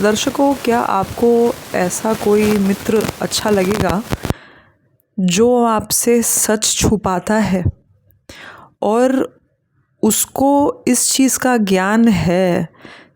दर्शकों, क्या आपको ऐसा कोई मित्र अच्छा लगेगा जो आपसे सच छुपाता है और उसको इस चीज़ का ज्ञान है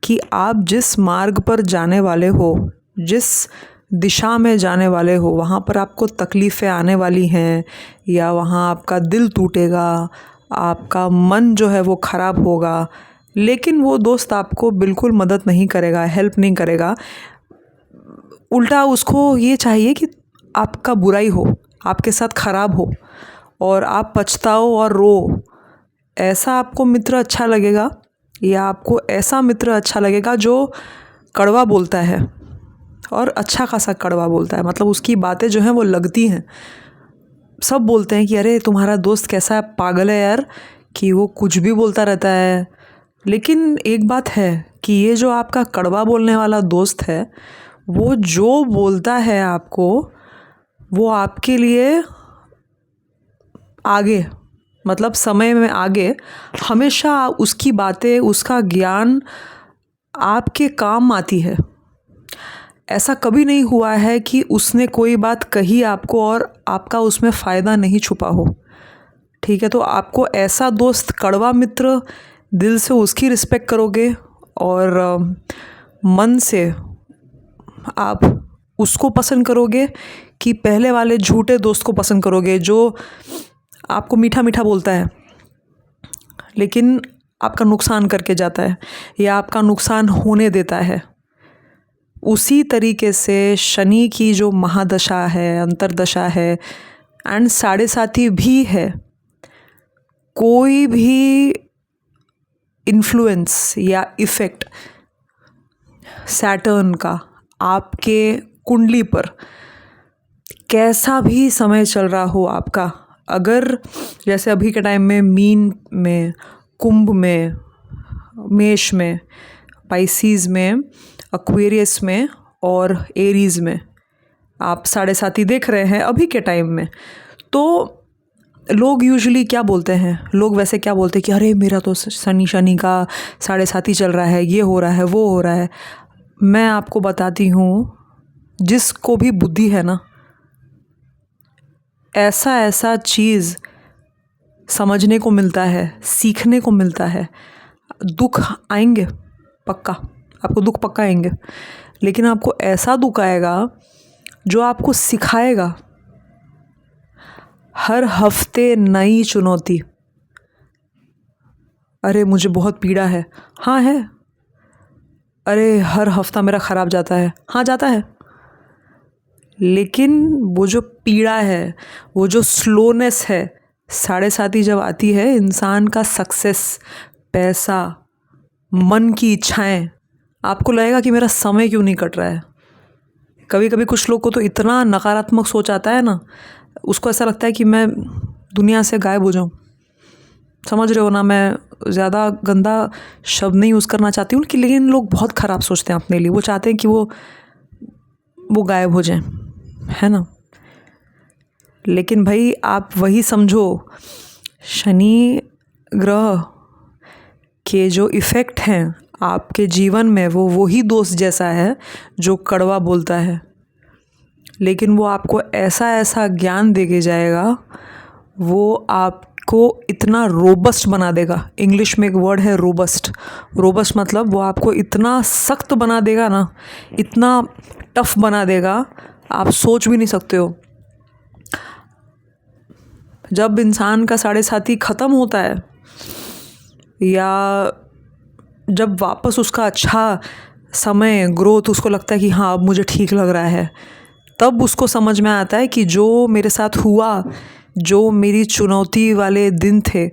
कि आप जिस मार्ग पर जाने वाले हो, जिस दिशा में जाने वाले हो, वहाँ पर आपको तकलीफ़ें आने वाली हैं या वहाँ आपका दिल टूटेगा, आपका मन जो है वो ख़राब होगा, लेकिन वो दोस्त आपको बिल्कुल मदद नहीं करेगा, हेल्प नहीं करेगा। उल्टा उसको ये चाहिए कि आपका बुराई हो, आपके साथ ख़राब हो और आप पछताओ और रो। ऐसा आपको मित्र अच्छा लगेगा या आपको ऐसा मित्र अच्छा लगेगा जो कड़वा बोलता है और अच्छा खासा कड़वा बोलता है, मतलब उसकी बातें जो हैं वो लगती हैं। सब बोलते हैं कि अरे तुम्हारा दोस्त कैसा है, पागल है यार, कि वो कुछ भी बोलता रहता है। लेकिन एक बात है कि ये जो आपका कड़वा बोलने वाला दोस्त है, वो जो बोलता है आपको, वो आपके लिए आगे, मतलब समय में आगे हमेशा उसकी बातें, उसका ज्ञान आपके काम आती है। ऐसा कभी नहीं हुआ है कि उसने कोई बात कही आपको और आपका उसमें फ़ायदा नहीं छुपा हो। ठीक है, तो आपको ऐसा दोस्त, कड़वा मित्र, दिल से उसकी रिस्पेक्ट करोगे और मन से आप उसको पसंद करोगे कि पहले वाले झूठे दोस्त को पसंद करोगे जो आपको मीठा मीठा बोलता है लेकिन आपका नुकसान करके जाता है या आपका नुकसान होने देता है। उसी तरीके से शनि की जो महादशा है, अंतर्दशा है एंड साढ़े साथी भी है, कोई भी इन्फ्लुएंस या इफ़ेक्ट सैटर्न का आपके कुंडली पर, कैसा भी समय चल रहा हो आपका, अगर जैसे अभी के टाइम में मीन में, कुंभ में, मेष में, पाइसीज़ में, एक्वेरियस में और एरीज़ में आप साढ़े साथी देख रहे हैं अभी के टाइम में, तो लोग यूजुअली क्या बोलते हैं, लोग वैसे क्या बोलते हैं कि अरे मेरा तो शनि का साढ़े साथी चल रहा है, ये हो रहा है, वो हो रहा है। मैं आपको बताती हूँ, जिसको भी बुद्धि है ना, ऐसा ऐसा चीज़ समझने को मिलता है, सीखने को मिलता है। दुख आएंगे पक्का, आपको दुख पक्का आएंगे, लेकिन आपको ऐसा दुख आएगा जो आपको सिखाएगा। हर हफ्ते नई चुनौती। अरे मुझे बहुत पीड़ा है, हाँ है। अरे हर हफ्ता मेरा ख़राब जाता है, हाँ जाता है। लेकिन वो जो पीड़ा है, वो जो स्लोनेस है, साढ़े साथी जब आती है, इंसान का सक्सेस, पैसा, मन की इच्छाएं, आपको लगेगा कि मेरा समय क्यों नहीं कट रहा है। कभी कभी कुछ लोग को तो इतना नकारात्मक सोच आता है ना, उसको ऐसा लगता है कि मैं दुनिया से गायब हो जाऊं। समझ रहे हो ना, मैं ज़्यादा गंदा शब्द नहीं यूज़ करना चाहती हूँ, लेकिन लोग बहुत ख़राब सोचते हैं अपने लिए। वो चाहते हैं कि वो गायब हो जाएं, है ना। लेकिन भाई आप वही समझो, शनि ग्रह के जो इफ़ेक्ट हैं आपके जीवन में, वो वही दोस्त जैसा है जो कड़वा बोलता है, लेकिन वो आपको ऐसा ऐसा ज्ञान दे के जाएगा, वो आपको इतना रोबस्ट बना देगा। इंग्लिश में एक वर्ड है रोबस्ट। रोबस्ट मतलब वो आपको इतना सख्त बना देगा ना, इतना टफ बना देगा, आप सोच भी नहीं सकते हो। जब इंसान का साढ़े साथी ख़त्म होता है या जब वापस उसका अच्छा समय, ग्रोथ, उसको लगता है कि हाँ अब मुझे ठीक लग रहा है, तब उसको समझ में आता है कि जो मेरे साथ हुआ, जो मेरी चुनौती वाले दिन थे,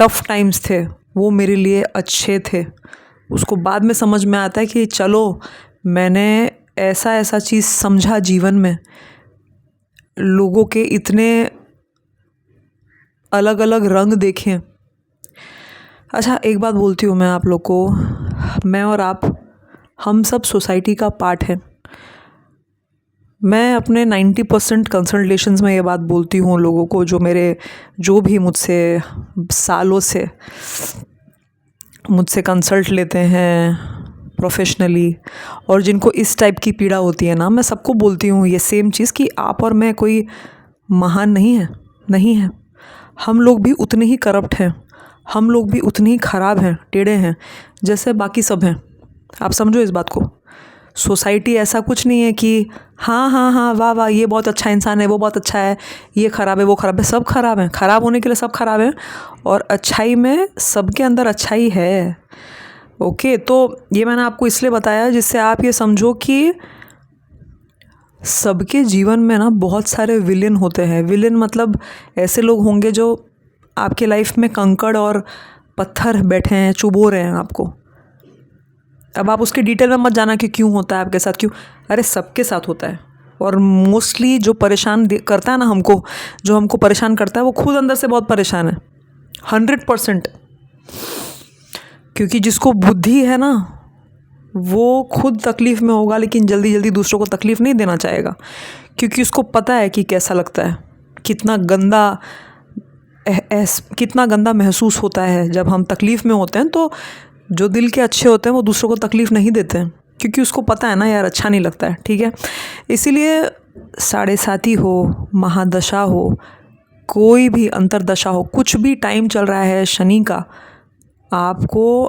टफ टाइम्स थे, वो मेरे लिए अच्छे थे। उसको बाद में समझ में आता है कि चलो मैंने ऐसा ऐसा चीज़ समझा जीवन में, लोगों के इतने अलग अलग रंग देखें। अच्छा एक बात बोलती हूँ मैं आप लोग को, मैं और आप, हम सब सोसाइटी का पार्ट हैं। मैं अपने 90% कंसल्टेशंस में ये बात बोलती हूँ लोगों को, जो भी मुझसे सालों से मुझसे कंसल्ट लेते हैं, प्रोफेशनली, और जिनको इस टाइप की पीड़ा होती है ना, मैं सबको बोलती हूँ ये सेम चीज़ कि आप और मैं कोई महान नहीं है। हम लोग भी उतने ही करप्ट हैं, हम लोग भी उतने ही ख़राब हैं, टेढ़े हैं जैसे बाकी सब हैं। आप समझो इस बात को। सोसाइटी ऐसा कुछ नहीं है कि हाँ हाँ हाँ वाह वाह ये बहुत अच्छा इंसान है, वो बहुत अच्छा है, ये ख़राब है, वो ख़राब है। सब ख़राब हैं, ख़राब होने के लिए सब ख़राब हैं, और अच्छाई में सबके अंदर अच्छाई है। ओके, तो ये मैंने आपको इसलिए बताया जिससे आप ये समझो कि सबके जीवन में ना बहुत सारे विलेन होते हैं। विलेन मतलब ऐसे लोग होंगे जो आपके लाइफ में कंकड़ और पत्थर बैठे हैं, चुभो रहे हैं आपको। अब आप उसके डिटेल में मत जाना कि क्यों होता है आपके साथ, क्यों। अरे सबके साथ होता है, और मोस्टली जो परेशान करता है ना हमको, जो हमको परेशान करता है वो खुद अंदर से बहुत परेशान है, 100%। क्योंकि जिसको बुद्धि है ना वो खुद तकलीफ़ में होगा, लेकिन जल्दी जल्दी दूसरों को तकलीफ़ नहीं देना चाहेगा, क्योंकि उसको पता है कि कैसा लगता है, कितना गंदा महसूस होता है जब हम तकलीफ़ में होते हैं। तो जो दिल के अच्छे होते हैं वो दूसरों को तकलीफ़ नहीं देते हैं, क्योंकि उसको पता है ना यार अच्छा नहीं लगता है, ठीक है। इसीलिए साढ़े साती हो, महादशा हो, कोई भी अंतरदशा हो, कुछ भी टाइम चल रहा है शनि का, आपको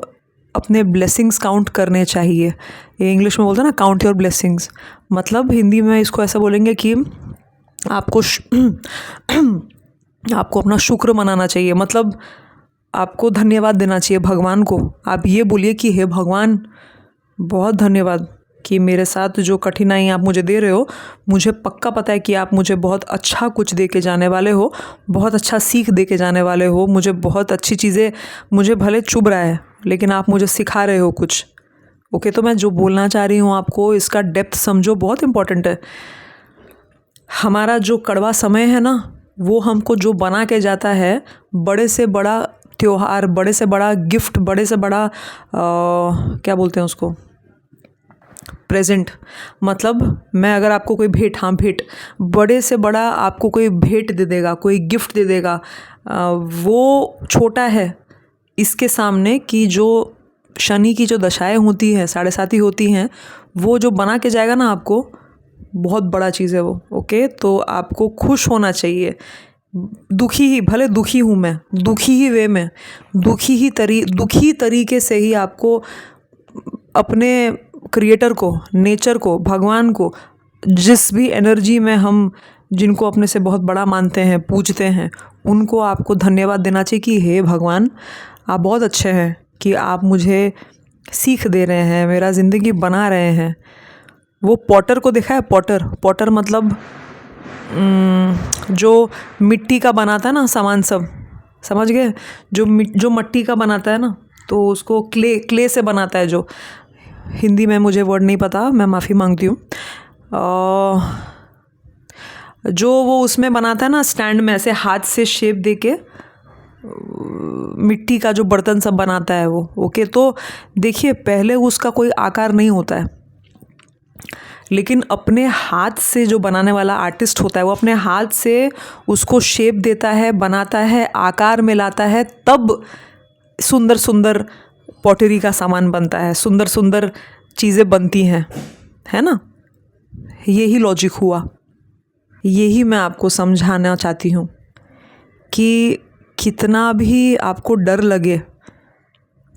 अपने ब्लेसिंग्स काउंट करने चाहिए। ये इंग्लिश में बोलते हैं ना, काउंट योर ब्लेसिंग्स। मतलब हिंदी में इसको ऐसा बोलेंगे कि आपको आपको अपना शुक्र मनाना चाहिए, मतलब आपको धन्यवाद देना चाहिए भगवान को। आप ये बोलिए कि हे भगवान, बहुत धन्यवाद कि मेरे साथ जो कठिनाई आप मुझे दे रहे हो, मुझे पक्का पता है कि आप मुझे बहुत अच्छा कुछ दे के जाने वाले हो, बहुत अच्छा सीख दे के जाने वाले हो। मुझे बहुत अच्छी चीज़ें, मुझे भले चुभ रहा है लेकिन आप मुझे सिखा रहे हो कुछ। ओके, तो मैं जो बोलना चाह रही हूँ आपको, इसका डेप्थ समझो, बहुत इम्पोर्टेंट है। हमारा जो कड़वा समय है ना, वो हमको जो बना के जाता है, बड़े से बड़ा त्योहार, बड़े से बड़ा गिफ्ट, बड़े से बड़ा क्या बोलते हैं उसको, प्रेजेंट। मतलब मैं अगर आपको कोई भेंट, हाँ भेंट, बड़े से बड़ा आपको कोई भेंट दे देगा, कोई गिफ्ट दे देगा, वो छोटा है इसके सामने कि जो शनि की जो दशाएं होती हैं, साढ़े साती होती हैं, वो जो बना के जाएगा ना आपको, बहुत बड़ा चीज़ है वो। ओके, तो आपको खुश होना चाहिए। दुखी ही, भले दुखी हूँ मैं, दुखी ही वे में, दुखी तरीके से ही आपको अपने क्रिएटर को, नेचर को, भगवान को, जिस भी एनर्जी में हम जिनको अपने से बहुत बड़ा मानते हैं, पूजते हैं, उनको आपको धन्यवाद देना चाहिए कि हे भगवान, आप बहुत अच्छे हैं कि आप मुझे सीख दे रहे हैं, मेरा ज़िंदगी बना रहे हैं। वो पॉटर को देखा है, पॉटर मतलब जो मिट्टी का बनाता है ना सामान सब, समझ गए, जो मिट्टी का बनाता है ना, तो उसको क्ले से बनाता है। जो हिंदी में मुझे वर्ड नहीं पता, मैं माफ़ी मांगती हूँ। जो वो उसमें बनाता है ना स्टैंड में, ऐसे हाथ से शेप दे के मिट्टी का जो बर्तन सब बनाता है वो। ओके, तो देखिए पहले उसका कोई आकार नहीं होता है, लेकिन अपने हाथ से जो बनाने वाला आर्टिस्ट होता है, वो अपने हाथ से उसको शेप देता है, बनाता है, आकार में लाता है, तब सुंदर सुंदर पॉटरी का सामान बनता है, सुंदर सुंदर चीज़ें बनती हैं, है ना। यही लॉजिक हुआ, यही मैं आपको समझाना चाहती हूँ कि कितना भी आपको डर लगे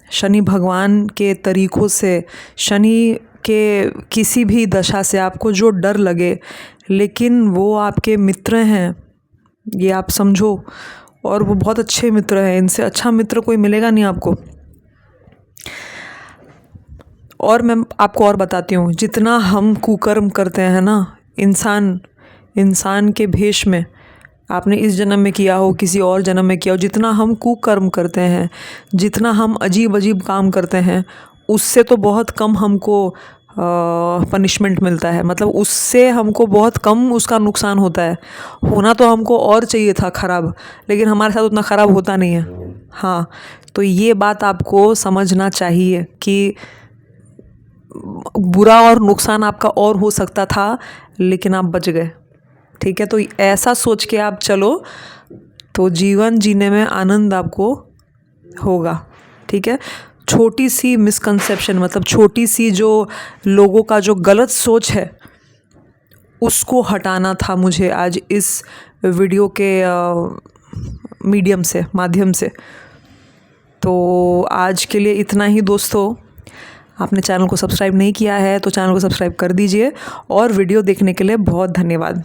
शनि भगवान के तरीक़ों से, शनि के किसी भी दशा से आपको जो डर लगे, लेकिन वो आपके मित्र हैं, ये आप समझो, और वो बहुत अच्छे मित्र हैं। इनसे अच्छा मित्र कोई मिलेगा नहीं आपको। और मैं आपको और बताती हूँ, जितना हम कुकर्म करते हैं ना, इंसान के भेष में, आपने इस जन्म में किया हो, किसी और जन्म में किया हो, जितना हम कुकर्म करते हैं, जितना हम अजीब अजीब काम करते हैं, उससे तो बहुत कम हमको पनिशमेंट मिलता है। मतलब उससे हमको बहुत कम उसका नुकसान होता है। होना तो हमको और चाहिए था ख़राब, लेकिन हमारे साथ उतना ख़राब होता नहीं है। हाँ, तो ये बात आपको समझना चाहिए कि बुरा और नुकसान आपका और हो सकता था, लेकिन आप बच गए। ठीक है, तो ऐसा सोच के आप चलो, तो जीवन जीने में आनंद आपको होगा। ठीक है, छोटी सी मिसकंसेप्शन, मतलब छोटी सी जो लोगों का जो गलत सोच है, उसको हटाना था मुझे आज इस वीडियो के माध्यम से। तो आज के लिए इतना ही दोस्तों। आपने चैनल को सब्सक्राइब नहीं किया है तो चैनल को सब्सक्राइब कर दीजिए, और वीडियो देखने के लिए बहुत धन्यवाद।